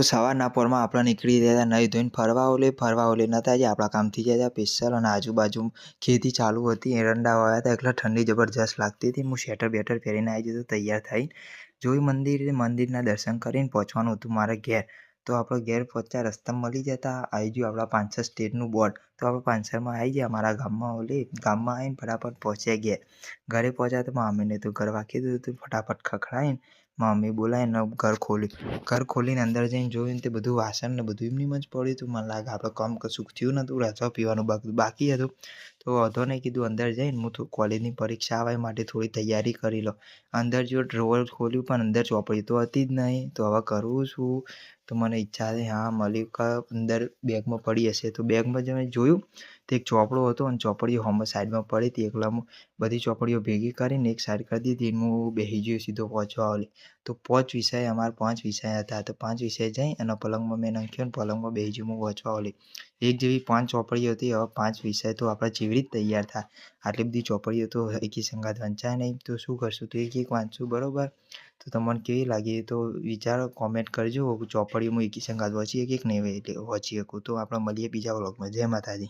તો સવારના પોરમાં આપણે નીકળી ગયા હતા નહીં ધોઈને ફરવા ઓલે નતા જે આપણા કામથી ગયા હતા સ્પેશિયલ અને આજુબાજુ ખેતી ચાલુ હતી એરંડા વાવ્યા હતા એટલે ઠંડી જબરજસ્ત લાગતી હતી. હું સ્વેટર બેટર પહેરીને આવી જતો તૈયાર થઈને જોઈ મંદિરના દર્શન કરીને પહોંચવાનું હતું મારે ઘેર. તો આપણે ઘેર પહોંચ્યા રસ્તામાં મળી જતા આવી ગયું આપણા પાંચસર સ્ટેટનું બોર્ડ. તો આપણે પાંચસરમાં આવી ગયા મારા ગામમાં આવીને ફટાફટ પહોંચ્યા ઘેર. ઘરે પહોંચ્યા તો મમ્મીને તો ઘર વાંકી દીધું હતું ફટાફટ ખખડાવીને મમ્મી બોલાવીને ઘર ખોલીને અંદર જઈને જોયું ને તે બધું વાસણ ને બધું એમની જ પડ્યું હતું. મને લાગે આપણે કામ કશું થયું નહોતું રાતવા પીવાનું બાકી હતું. તો વાંધો નહીં કીધું અંદર જઈને હું કોલેજની પરીક્ષા આવે માટે થોડી તૈયારી કરી લો. અંદર જો ડ્રોવર ખોલ્યું પણ અંદર ચોપડી તો હતી જ નહીં. તો હવે કરવું શું? તો મને ઈચ્છા હતી હા મલિક અંદર બેગમાં પડી હશે. તો બેગમાં જે મેં જોયું તો એક ચોપડો હતો અને ચોપડીઓ હોમ સાઈડમાં પડી હતી. એકલા હું બધી ચોપડીઓ ભેગી કરીને એક સાઈડ કરી દીધી. હું બેસી ગયો સીધો પહોંચવા ઓલી. તો અમારા 5 વિષય હતા. તો 5 વિષય જઈ અને પલંગમાં મેં નાખ્યો ને પલંગમાં બેસી ગયો હું વાંચવા ઓલી. એક જેવી 5 ચોપડીઓ હતી. હવે 5 વિષય તો આપણે જેવી રીતે તૈયાર થાય આટલી બધી ચોપડીઓ તો એકી સંગાત વંચાય નહીં. તો શું કરશું? તો એક વાંચશું બરાબર. તો તમને કેવી લાગી તો વિચારો કોમેન્ટ કરજો. ચોપડીઓ હું એકી સંગાત વાંચી એક નહીં વાંચી શકું. તો આપણે મળીએ બીજા વ્લોગમાં. જય માતાજી.